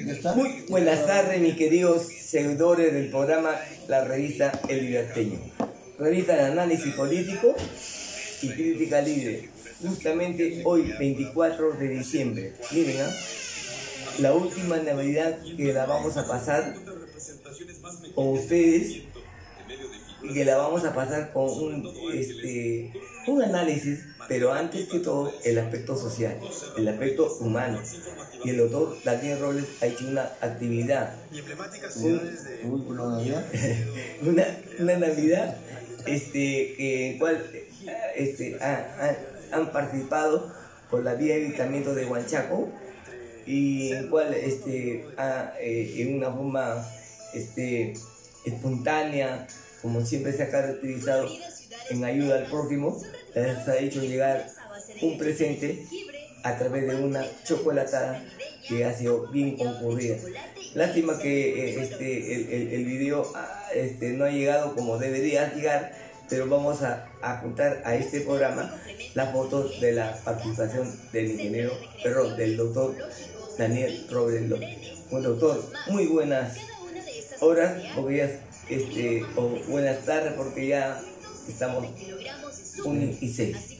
¿Ya está? Muy buenas tardes, mis queridos seguidores del programa La Revista El Liberteño. Revista de análisis político y crítica libre. Justamente hoy, 24 de diciembre. Miren, la última Navidad que la vamos a pasar con ustedes y que la vamos a pasar con un análisis, pero antes que todo el aspecto social, el aspecto humano. Y el doctor Daniel Robles ha hecho una actividad, una Navidad en cual han participado por la vía de evitamiento de Huanchaco, y en cual en una forma espontánea, como siempre se ha caracterizado en ayuda al prójimo, les ha hecho llegar un presente a través de una chocolatada que ha sido bien concurrida. Lástima que el video no ha llegado como debería llegar, pero vamos a juntar a este programa las fotos de la participación del doctor Daniel Robles López. Un doctor, muy buenas horas, porque ya, o buenas tardes, porque ya estamos 1:06.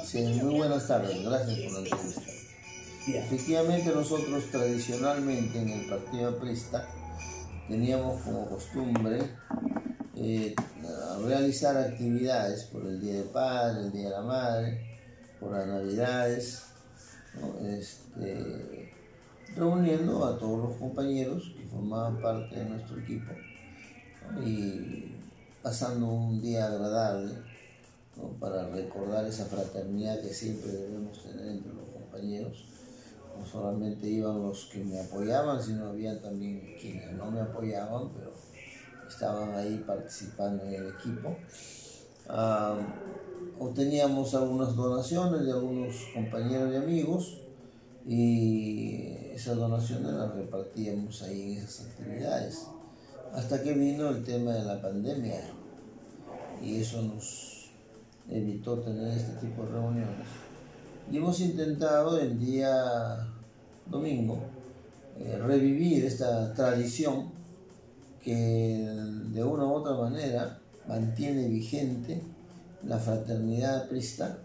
Sí, muy buenas tardes, gracias por la entrevista. Efectivamente, nosotros tradicionalmente en el Partido Aprista teníamos como costumbre realizar actividades por el Día del Padre, el Día de la Madre, por las Navidades, ¿no? Reuniendo a todos los compañeros que formaban parte de nuestro equipo, ¿no? Y pasando un día agradable, ¿no? Para recordar esa fraternidad que siempre debemos tener entre los compañeros. No solamente iban los que me apoyaban, sino había también quienes no me apoyaban, pero estaban ahí participando en el equipo. Obteníamos algunas donaciones de algunos compañeros y amigos, y esas donaciones las repartíamos ahí en esas actividades, hasta que vino el tema de la pandemia, y eso nos evitó tener este tipo de reuniones. Y hemos intentado el día domingo revivir esta tradición que de una u otra manera mantiene vigente la fraternidad aprista,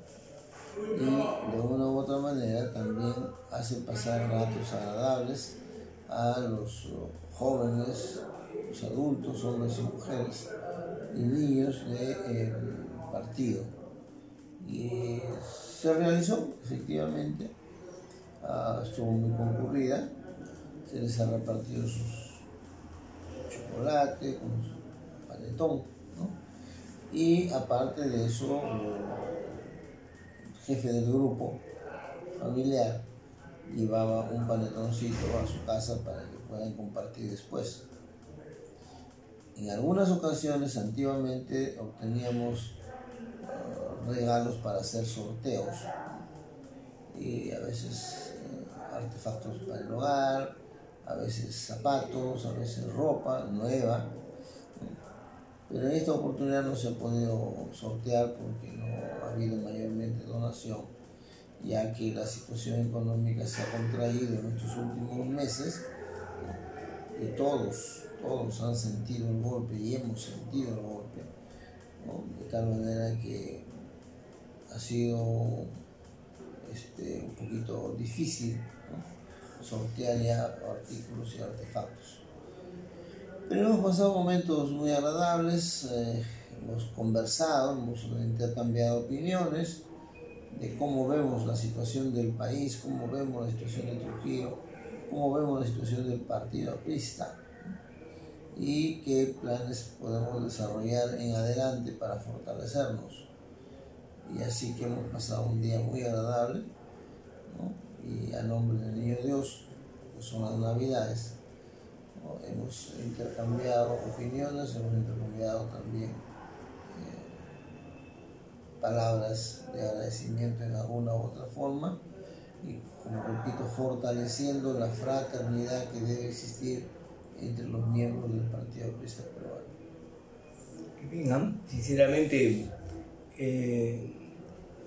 y de una u otra manera también hace pasar ratos agradables a los jóvenes, los adultos, hombres y mujeres, y niños del partido. Y se realizó, efectivamente, estuvo muy concurrida, se les ha repartido su chocolate con su panetón, ¿no? Y aparte de eso, el jefe del grupo familiar llevaba un panetoncito a su casa para que puedan compartir después. En algunas ocasiones, antiguamente, obteníamos regalos para hacer sorteos, y a veces artefactos para el hogar, a veces zapatos, a veces ropa nueva, pero en esta oportunidad no se ha podido sortear porque no ha habido mayormente donación, ya que la situación económica se ha contraído en estos últimos meses, y todos han sentido el golpe y hemos sentido el golpe, ¿no? De tal manera que ha sido un poquito difícil, ¿no? Sortear ya artículos y artefactos. Pero hemos pasado momentos muy agradables, hemos conversado, hemos intercambiado opiniones de cómo vemos la situación del país, cómo vemos la situación de Trujillo, cómo vemos la situación del Partido Aprista, y qué planes podemos desarrollar en adelante para fortalecernos. Y así que hemos pasado un día muy agradable, ¿no? Y a nombre del Niño Dios, que son las Navidades, ¿no? Hemos intercambiado opiniones, hemos intercambiado también palabras de agradecimiento en alguna u otra forma, y, como repito, fortaleciendo la fraternidad que debe existir entre los miembros del Partido Aprista Peruano. Bien, sinceramente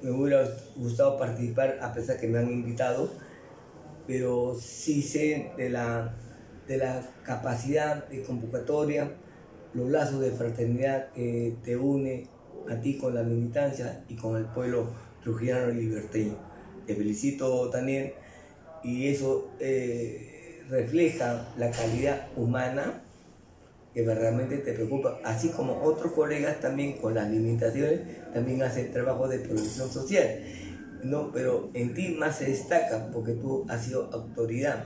me hubiera gustado participar, a pesar que me han invitado, pero sí sé de la de la capacidad de convocatoria, los lazos de fraternidad que te une a ti con la militancia y con el pueblo trujillano y liberteño. Te felicito también, y eso refleja la calidad humana que realmente te preocupa, así como otros colegas también con las limitaciones también hacen trabajo de protección social, ¿no? Pero en ti más se destaca porque tú has sido autoridad,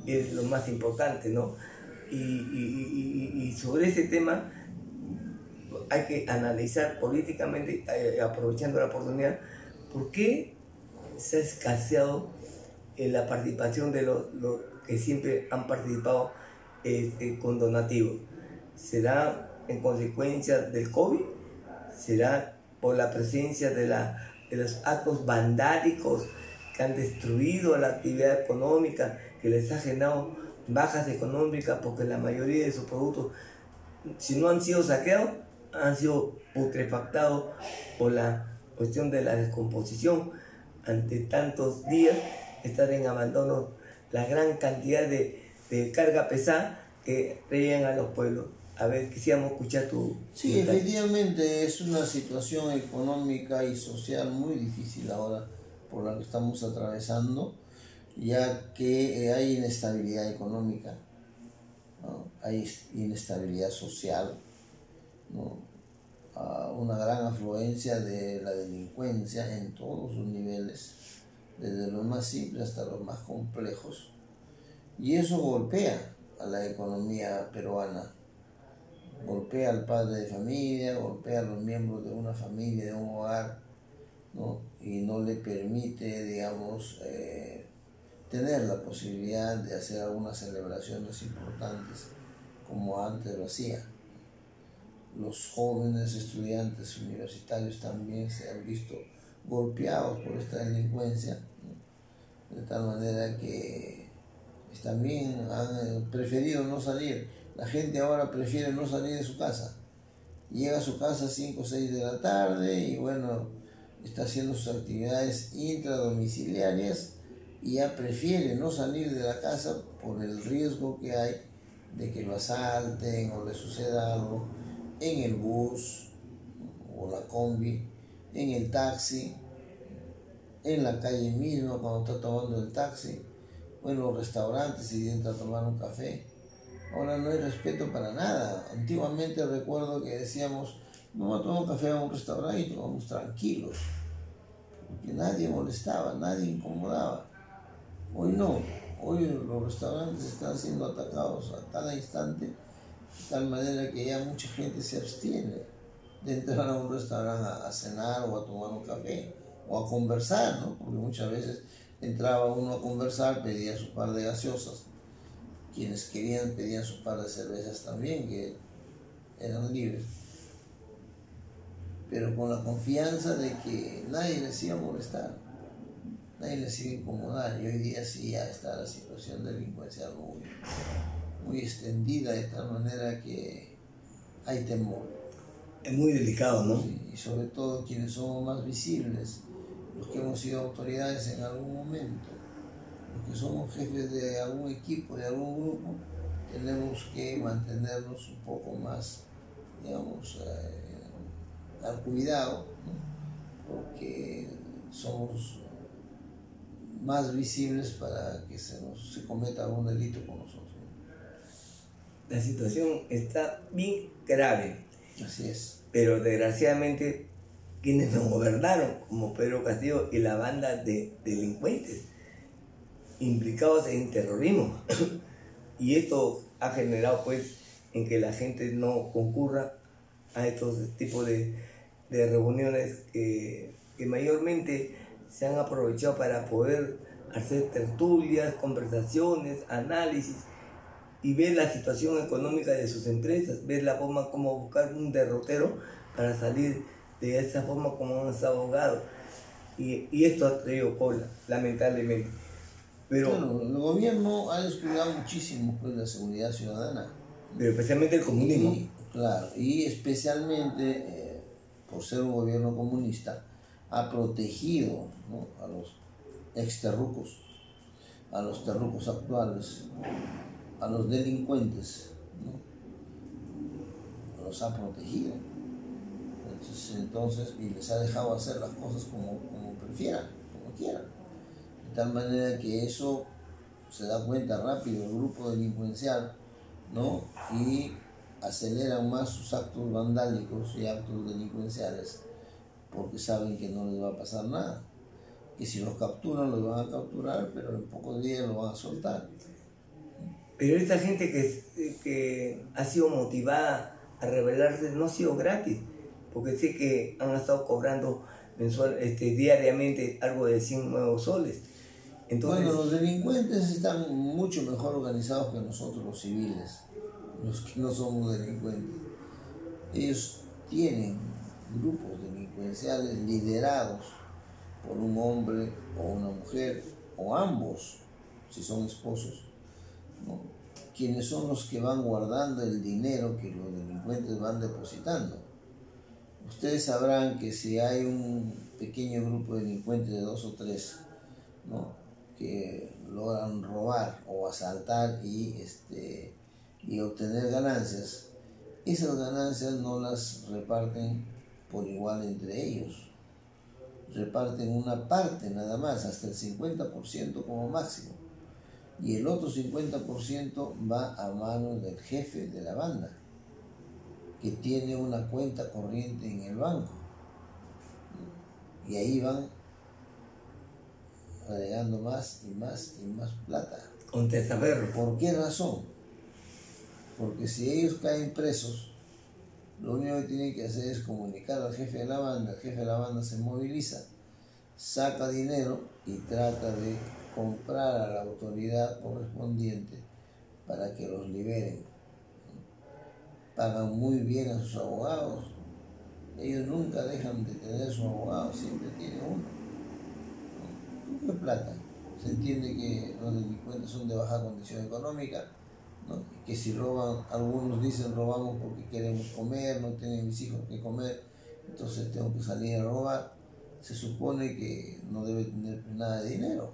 es lo más importante, ¿no? Y sobre ese tema hay que analizar políticamente, aprovechando la oportunidad, por qué se ha escaseado la participación de los que siempre han participado con donativos. ¿Será en consecuencia del COVID? ¿Será por la presencia de los actos vandálicos que han destruido la actividad económica, que les ha generado bajas económicas porque la mayoría de sus productos, si no han sido saqueados, han sido putrefactados por la cuestión de la descomposición? Ante tantos días estar en abandono la gran cantidad de carga pesada que traían a los pueblos. A ver, quisiéramos escuchar tu... Sí, efectivamente es una situación económica y social muy difícil ahora por la que estamos atravesando, ya que hay inestabilidad económica, ¿no? Hay inestabilidad social, ¿no? Una gran afluencia de la delincuencia en todos sus niveles, desde los más simples hasta los más complejos, y eso golpea a la economía peruana, golpea al padre de familia, golpea a los miembros de una familia, de un hogar, ¿no? Y no le permite, digamos, tener la posibilidad de hacer algunas celebraciones importantes como antes lo hacía. Los jóvenes estudiantes universitarios también se han visto golpeados por esta delincuencia, ¿no? De tal manera que también han preferido no salir. La gente ahora prefiere no salir de su casa. Llega a su casa a 5 o 6 de la tarde y bueno, está haciendo sus actividades intradomiciliarias y ya prefiere no salir de la casa por el riesgo que hay de que lo asalten o le suceda algo en el bus o la combi, en el taxi, en la calle misma cuando está tomando el taxi, o en los restaurantes si entra a tomar un café. Ahora no hay respeto para nada. Antiguamente recuerdo que decíamos, vamos a tomar un café a un restaurante y tomamos tranquilos, porque nadie molestaba, nadie incomodaba. Hoy no, hoy los restaurantes están siendo atacados a cada instante, de tal manera que ya mucha gente se abstiene de entrar a un restaurante a cenar o a tomar un café o a conversar, ¿no? Porque muchas veces entraba uno a conversar, pedía su par de gaseosas, quienes querían pedían su par de cervezas también, que eran libres, pero con la confianza de que nadie les iba a molestar, nadie les iba a incomodar. Y hoy día sí ya está la situación delincuencial muy extendida, de tal manera que hay temor. Es muy delicado, ¿no? Sí, y sobre todo quienes somos más visibles, los que hemos sido autoridades en algún momento, los que somos jefes de algún equipo, de algún grupo, tenemos que mantenernos un poco más, digamos, al cuidado, ¿no? Porque somos más visibles para que se cometa algún delito con nosotros. La situación está bien grave. Así es. Pero desgraciadamente quienes nos gobernaron, como Pedro Castillo y la banda de delincuentes implicados en terrorismo, y esto ha generado pues en que la gente no concurra a estos tipos de reuniones que mayormente se han aprovechado para poder hacer tertulias, conversaciones, análisis y ver la situación económica de sus empresas, ver la forma como buscar un derrotero para salir de esa forma como han estado ahogados. Y esto ha traído cola, lamentablemente. Pero, bueno, el gobierno ha descuidado muchísimo pues, la seguridad ciudadana. Pero especialmente el comunismo. Claro, y especialmente por ser un gobierno comunista, ha protegido, ¿no?, a los exterrucos, a los terrucos actuales, a los delincuentes, ¿no? Los ha protegido. Entonces, y les ha dejado hacer las cosas como prefieran, como quieran. De tal manera que eso se da cuenta rápido el grupo delincuencial, ¿no? Y aceleran más sus actos vandálicos y actos delincuenciales porque saben que no les va a pasar nada. Que si los capturan, los van a capturar, pero en pocos días los van a soltar. Pero esta gente que ha sido motivada a rebelarse no ha sido gratis, porque sé que han estado cobrando diariamente algo de 100 nuevos soles. Entonces, bueno, los delincuentes están mucho mejor organizados que nosotros los civiles, los que no somos delincuentes. Ellos tienen grupos delincuenciales liderados por un hombre o una mujer, o ambos, si son esposos, ¿no? Quienes son los que van guardando el dinero que los delincuentes van depositando. Ustedes sabrán que si hay un pequeño grupo de delincuentes de 2 o 3, ¿no?, que logran robar o asaltar y obtener ganancias, esas ganancias no las reparten por igual entre ellos. Reparten una parte nada más, hasta el 50% como máximo. Y el otro 50% va a manos del jefe de la banda, que tiene una cuenta corriente en el banco. Y ahí van agregando más y más y más plata. Con testaferro. ¿Por qué razón? Porque si ellos caen presos, lo único que tienen que hacer es comunicar al jefe de la banda. El jefe de la banda se moviliza, saca dinero y trata de comprar a la autoridad correspondiente para que los liberen. Pagan muy bien a sus abogados. Ellos nunca dejan de tener su abogado, siempre tienen uno. ¿Qué plata? Se entiende que los delincuentes son de baja condición económica, ¿no? Y que si roban, algunos dicen robamos porque queremos comer, no tienen mis hijos que comer, entonces tengo que salir a robar. Se supone que no debe tener nada de dinero.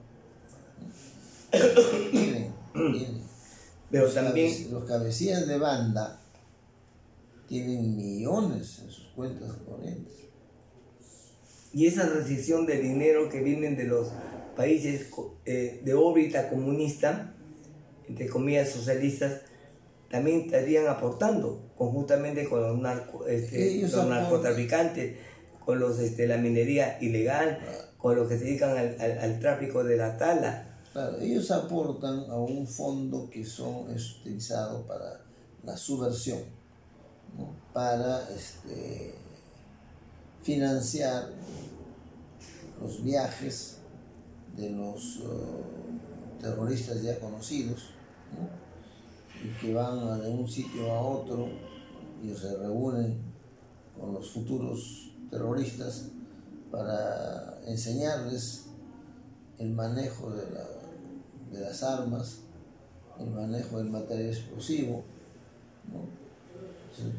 Tienen. Pero también Los cabecillas de banda tienen millones en sus cuentas corrientes. Y esa recepción de dinero que vienen de los países de órbita comunista, entre comillas socialistas, también estarían aportando conjuntamente con los narcotraficantes, con la minería ilegal, con los que se dedican al tráfico de la tala. Claro, ellos aportan a un fondo que es utilizado para la subversión, ¿no? Para financiar los viajes de los terroristas ya conocidos, ¿no?, y que van de un sitio a otro y se reúnen con los futuros terroristas para enseñarles el manejo de las armas, el manejo del material explosivo, ¿no?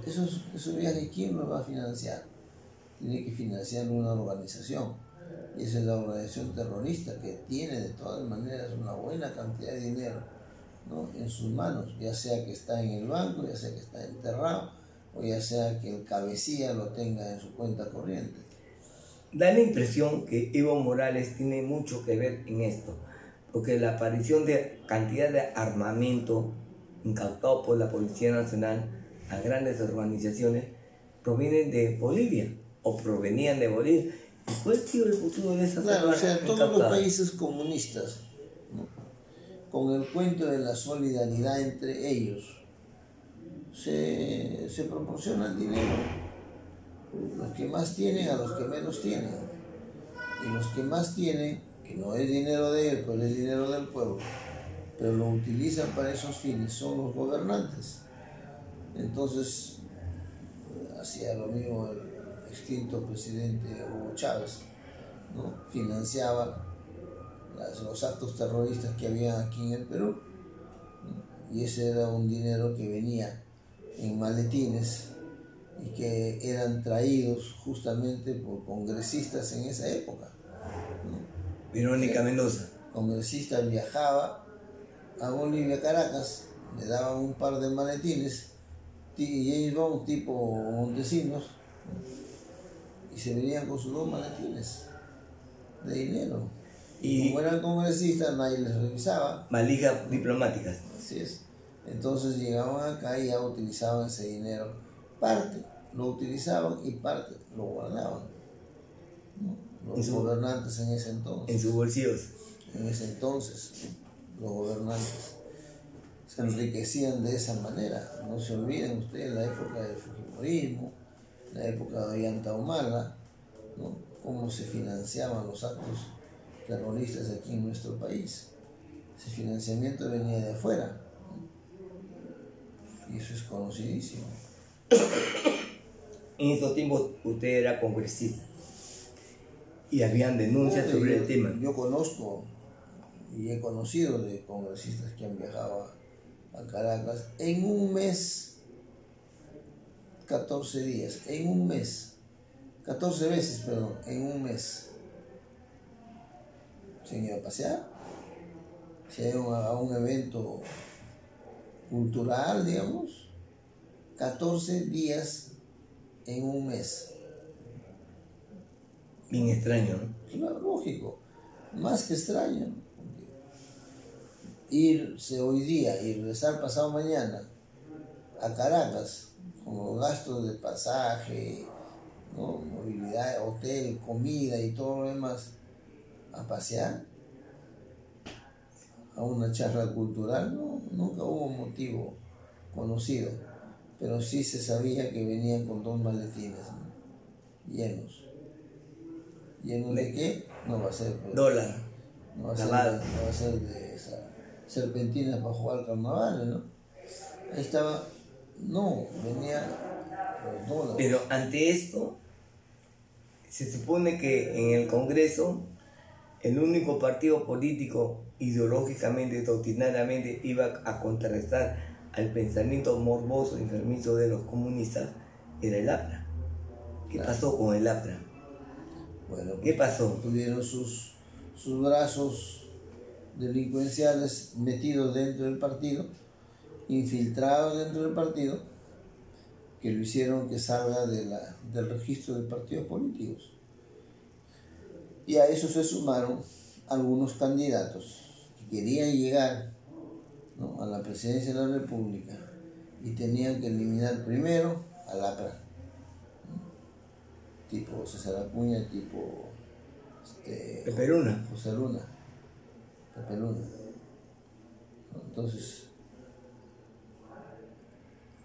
Esos viajes, ¿quién los va a financiar? Tiene que financiar una organización, y esa es la organización terrorista, que tiene de todas maneras una buena cantidad de dinero, ¿no?, en sus manos, ya sea que está en el banco, ya sea que está enterrado, o ya sea que el cabecilla lo tenga en su cuenta corriente. Da la impresión que Evo Morales tiene mucho que ver en esto, porque la aparición de cantidad de armamento incautado por la Policía Nacional a grandes organizaciones provienen de Bolivia, o provenían de Bolivia. ¿Y cuál ha sido el futuro de esas armas? Claro, o sea, todos los países comunistas, ¿no?, con el cuento de la solidaridad entre ellos, se proporcionan dinero. Los que más tienen a los que menos tienen. Y los que más tienen, que no es dinero de ellos, pero es dinero del pueblo, pero lo utilizan para esos fines, son los gobernantes. Entonces, hacía lo mismo el extinto presidente Hugo Chávez, ¿no? Financiaba los actos terroristas que había aquí en el Perú, ¿no? Y ese era un dinero que venía en maletines y que eran traídos justamente por congresistas en esa época, ¿no? Verónica Mendoza. Congresista viajaba a Bolivia, Caracas, le daban un par de maletines, James Bond tipo Montesinos, y se venían con sus 2 maletines de dinero. Y como eran congresistas, nadie les revisaba. Valijas diplomáticas. Así es. Entonces llegaban acá y ya utilizaban ese dinero. Parte lo utilizaban y parte lo guardaban, ¿no? Los gobernantes en ese entonces. En sus bolsillos. En ese entonces, los gobernantes se enriquecían de esa manera. No se olviden ustedes la época del fujimorismo, la época de Ollanta Humala, ¿no? Cómo se financiaban los actos terroristas aquí en nuestro país. Ese financiamiento venía de afuera, ¿no? Y eso es conocidísimo. En estos tiempos usted era congresista y habían denuncias sobre el tema. Yo conozco y he conocido de congresistas que han viajado a Caracas en un mes, 14 días, en un mes, 14 veces, perdón, en un mes. Se han ido a pasear, se han ido a un evento cultural, digamos, 14 días en un mes. Bien extraño, ¿no? Claro, lógico, más que extraño. Irse hoy día y regresar pasado mañana a Caracas con los gastos de pasaje, ¿no? Movilidad, hotel, comida y todo lo demás, a pasear, a una charla cultural, no, nunca hubo motivo conocido, pero sí se sabía que venían con 2 maletines, ¿no? llenos. ¿Llenos de qué? No va a ser dólar, no va a ser de esa serpentinas para jugar carnavales, ¿no? Ahí estaba, no, venía los dólares. Pero ante esto, se supone que en el Congreso, el único partido político ideológicamente, doctrinariamente, iba a contrarrestar al pensamiento morboso y enfermizo de los comunistas, era el APRA. ¿Qué pasó con el APRA? Bueno, pues, ¿qué pasó? Tuvieron sus brazos delincuenciales metidos dentro del partido, infiltrados dentro del partido, que lo hicieron que salga del registro de partidos políticos. Y a eso se sumaron algunos candidatos que querían llegar, ¿no?, a la presidencia de la República y tenían que eliminar primero al APRA, ¿no? Tipo César Acuña, tipo Pepe Luna. José Luna, Pepe Luna. Entonces,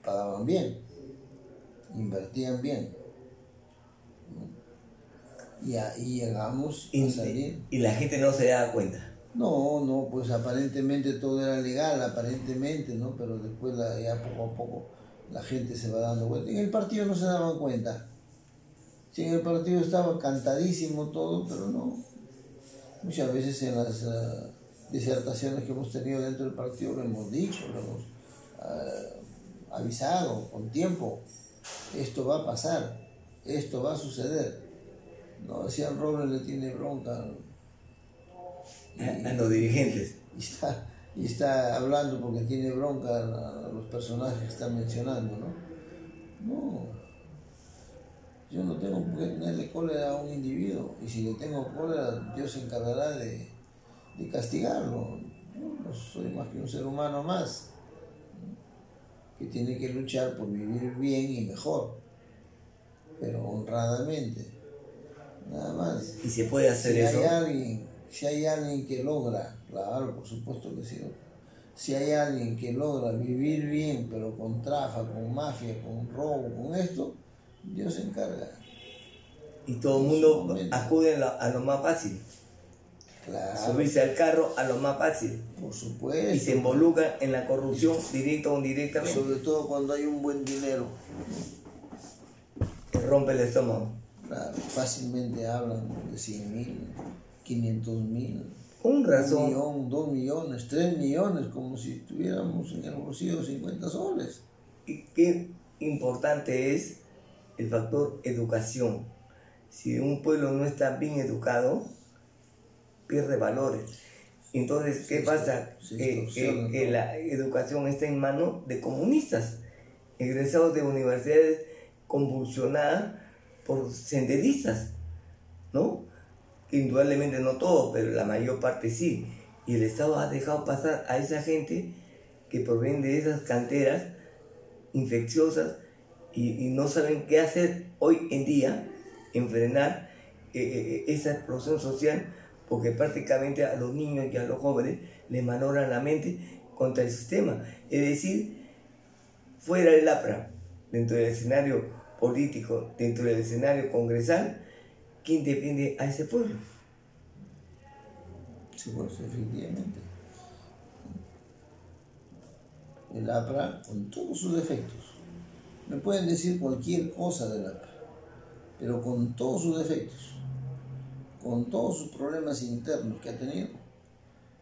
pagaban bien, invertían bien, ¿no? Y ahí llegamos a salir. Y la gente no se daba cuenta. No, pues aparentemente todo era legal, aparentemente, ¿no? Pero después ya poco a poco la gente se va dando cuenta. En el partido no se daban cuenta. Sí, en el partido estaba cantadísimo todo, pero no. Muchas veces en las disertaciones que hemos tenido dentro del partido lo hemos dicho, lo hemos avisado con tiempo. Esto va a pasar, esto va a suceder. No, decían Robles le tiene bronca a los dirigentes. Y está hablando porque tiene bronca a los personajes que están mencionando, ¿no? No, yo no tengo por qué tenerle cólera a un individuo, y si le tengo cólera, Dios se encargará de castigarlo. Yo no soy más que un ser humano más, ¿no?, que tiene que luchar por vivir bien y mejor, pero honradamente, nada más. ¿Y se puede hacer eso? Si hay alguien que logra, claro, por supuesto que sí, si hay alguien que logra vivir bien, pero con tráfico, con mafia, con robo, con esto, Dios se encarga. Y todo el mundo acude a lo más fácil. Claro. Subirse al carro a lo más fácil. Por supuesto. Y se involucra en la corrupción directa o indirectamente. Sobre todo cuando hay un buen dinero. Que rompe el estómago. Claro, fácilmente hablan de 100.000, 500.000. Con razón. 1 millón, 2 millones, 3 millones, como si estuviéramos en el bolsillo 50 soles. Y qué importante es el factor educación. Si un pueblo no está bien educado, pierde valores. Entonces, ¿qué pasa? Que la educación está en manos de comunistas, egresados de universidades convulsionadas por senderistas, ¿no? Indudablemente no todos, pero la mayor parte sí. Y el Estado ha dejado pasar a esa gente que proviene de esas canteras infecciosas y no saben qué hacer hoy en día en frenar esa explosión social, porque prácticamente a los niños y a los jóvenes les malogran la mente contra el sistema. Es decir, fuera del APRA, dentro del escenario político, dentro del escenario congresal, ¿quién defiende a ese pueblo? Sí, pues efectivamente. El APRA, con todos sus defectos, me pueden decir cualquier cosa del APRA, pero con todos sus defectos, con todos sus problemas internos que ha tenido,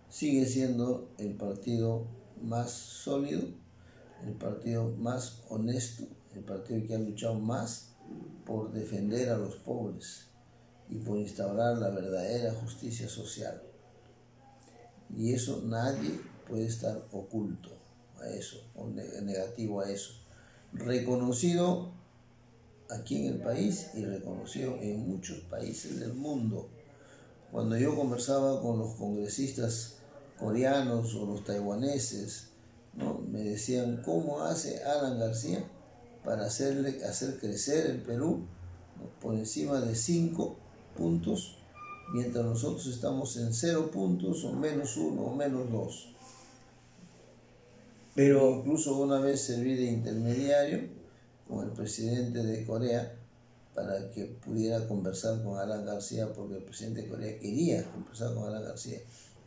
sigue siendo el partido más sólido, el partido más honesto, el partido que ha luchado más por defender a los pobres y por instaurar la verdadera justicia social. Y eso nadie puede estar oculto a eso, o negativo a eso. Reconocido aquí en el país y reconocido en muchos países del mundo. Cuando yo conversaba con los congresistas coreanos o los taiwaneses, ¿no?, me decían, ¿cómo hace Alan García para hacer crecer el Perú, ¿no?, por encima de 5 puntos, mientras nosotros estamos en 0 puntos o -1 o -2? Pero incluso una vez serví de intermediario con el presidente de Corea para que pudiera conversar con Alan García, porque el presidente de Corea quería conversar con Alan García,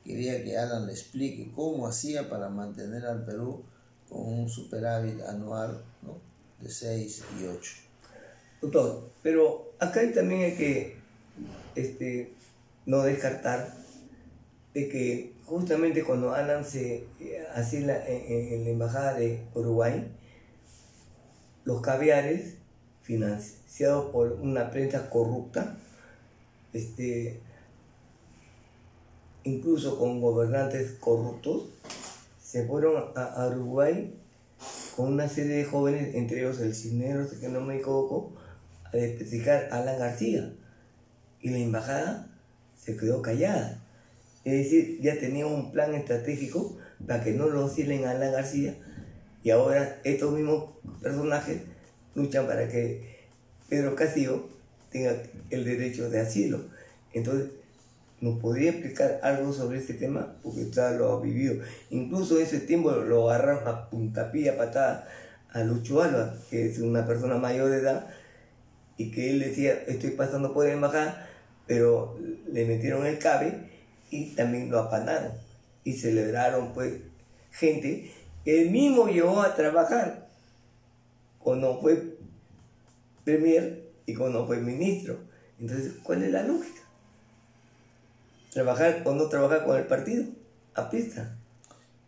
quería que Alan le explique cómo hacía para mantener al Perú con un superávit anual, ¿no?, de 6 y 8. Doctor, pero acá también hay que no descartar de que justamente cuando Alan se hacía en la embajada de Uruguay, los caviares financiados por una prensa corrupta, incluso con gobernantes corruptos, se fueron a Uruguay con una serie de jóvenes, entre ellos el Cisneros, que no me equivoco, a desprestigiar a Alan García. Y la embajada se quedó callada. Es decir, ya tenía un plan estratégico para que no lo oscilen a Alan García, y ahora estos mismos personajes luchan para que Pedro Castillo tenga el derecho de asilo. Entonces, ¿nos podría explicar algo sobre este tema? Porque usted lo ha vivido. Incluso en ese tiempo lo agarraron a puntapié, a patada a Lucho Alba, que es una persona mayor de edad, y que él decía, estoy pasando por la embajada, pero le metieron el cabe y también lo apanaron. Y celebraron, pues, gente que él mismo llevó a trabajar cuando fue premier y cuando fue ministro. Entonces, ¿cuál es la lógica? ¿Trabajar o no trabajar con el partido? A pista.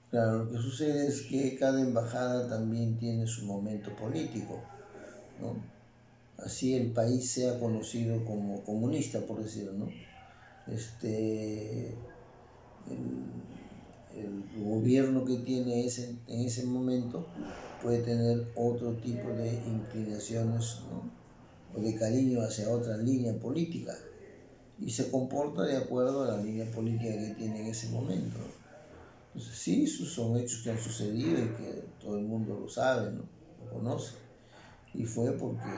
Claro, lo que sucede es que cada embajada también tiene su momento político, ¿no? Así el país sea conocido como comunista, por decirlo, ¿no? El gobierno que tiene en ese momento puede tener otro tipo de inclinaciones, ¿no?, o de cariño hacia otra línea política, y se comporta de acuerdo a la línea política que tiene en ese momento. Entonces, sí, esos son hechos que han sucedido y que todo el mundo lo sabe, ¿no?, lo conoce. Y fue porque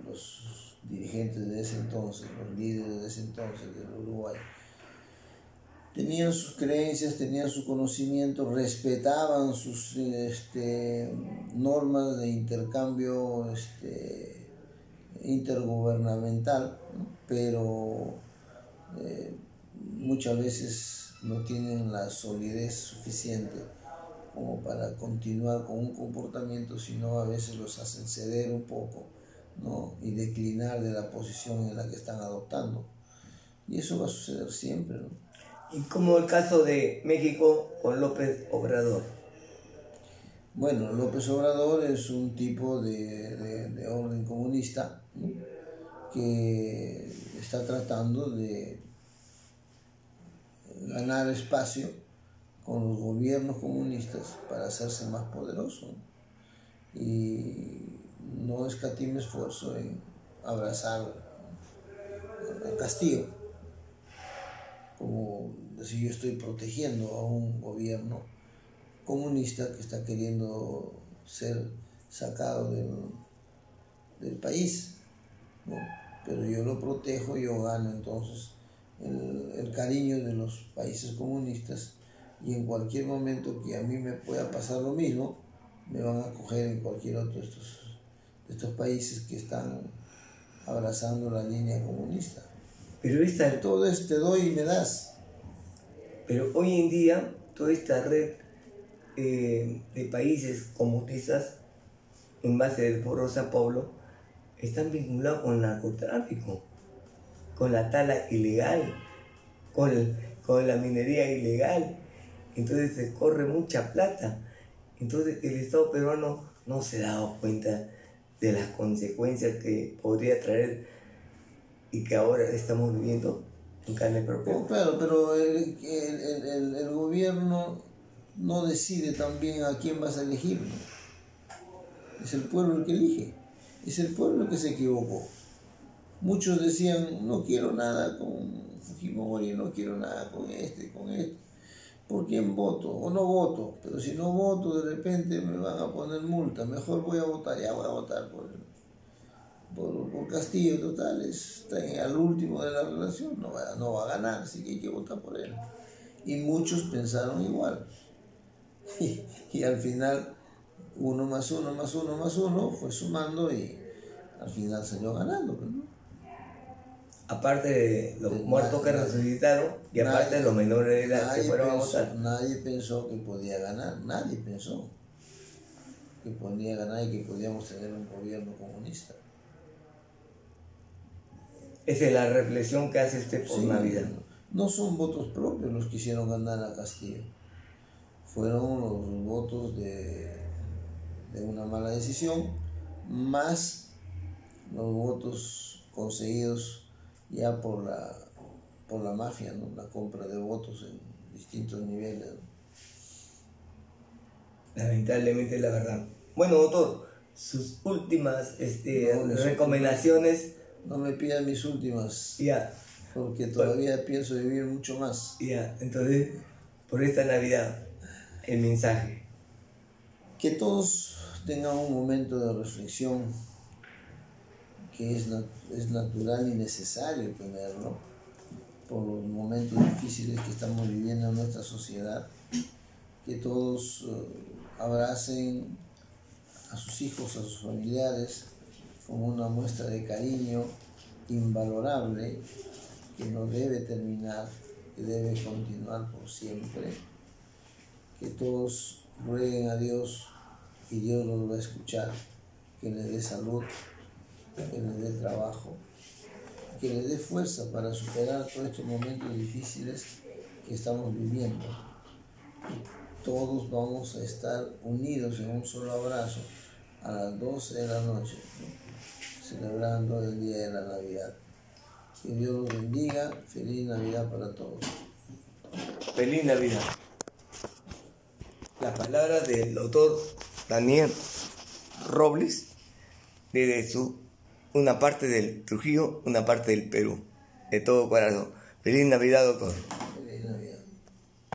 los dirigentes de ese entonces, los líderes de ese entonces del Uruguay, tenían sus creencias, tenían su conocimiento, respetaban sus normas de intercambio intergubernamental, ¿no?, pero muchas veces no tienen la solidez suficiente como para continuar con un comportamiento, sino a veces los hacen ceder un poco, ¿no?, y declinar de la posición en la que están adoptando. Y eso va a suceder siempre, ¿no? Y como el caso de México con López Obrador. Bueno, López Obrador es un tipo de orden comunista, ¿no?, que está tratando de ganar espacio con los gobiernos comunistas para hacerse más poderoso. Y no escatime esfuerzo en abrazar a Castillo, como si yo estoy protegiendo a un gobierno comunista que está queriendo ser sacado del país, ¿no? Pero yo lo protejo, yo gano entonces el cariño de los países comunistas, y en cualquier momento que a mí me pueda pasar lo mismo, me van a acoger en cualquier otro de estos países que están abrazando la línea comunista. Pero todo te doy y me das. Pero hoy en día, toda esta red de países comunistas en base del Foro Sao Paulo están vinculados con el narcotráfico, con la tala ilegal, con la minería ilegal. Entonces se corre mucha plata. Entonces el Estado peruano no se ha dado cuenta de las consecuencias que podría traer y que ahora estamos viviendo en carne propia. Oh, claro, pero el gobierno no decide también a quién vas a elegir, ¿no? Es el pueblo el que elige, es el pueblo el que se equivocó. Muchos decían, no quiero nada con Fujimori, no quiero nada con este. ¿Por quién voto? O no voto, pero si no voto de repente me van a poner multa, mejor voy a votar, ya voy a votar por Castillo, total, está al último de la relación, no va a ganar, así que hay que votar por él. Y muchos pensaron igual. Y al final, 1 más 1 más 1 más 1 fue sumando y al final salió ganando, ¿no? Aparte de los muertos que resucitaron y aparte de los menores de edad que fueron a votar. Nadie pensó que podía ganar, nadie pensó que podía ganar y que podíamos tener un gobierno comunista. Esa es la reflexión que hace usted por Navidad. No son votos propios los que hicieron ganar a Castillo. Fueron los votos de una mala decisión, más los votos conseguidos ya por la mafia, ¿no? La compra de votos en distintos niveles, ¿no? Lamentablemente la verdad. Bueno, doctor, sus últimas recomendaciones. No me pidas mis últimas. Ya. Porque todavía pienso vivir mucho más. Ya, entonces, por esta Navidad, el mensaje. Que todos tengan un momento de reflexión, que es natural y necesario tenerlo, por los momentos difíciles que estamos viviendo en nuestra sociedad. Que todos abracen a sus hijos, a sus familiares, como una muestra de cariño invalorable, que no debe terminar, que debe continuar por siempre. Que todos rueguen a Dios y Dios los va a escuchar, que les dé salud, que les dé trabajo, que les dé fuerza para superar todos estos momentos difíciles que estamos viviendo. Y todos vamos a estar unidos en un solo abrazo a las 12 de la noche, ¿no? Celebrando el día de la Navidad. Que Dios los bendiga. Feliz Navidad para todos. Feliz Navidad. La palabra del doctor Daniel Robles, desde una parte del Trujillo, una parte del Perú, de todo corazón. Feliz Navidad, doctor.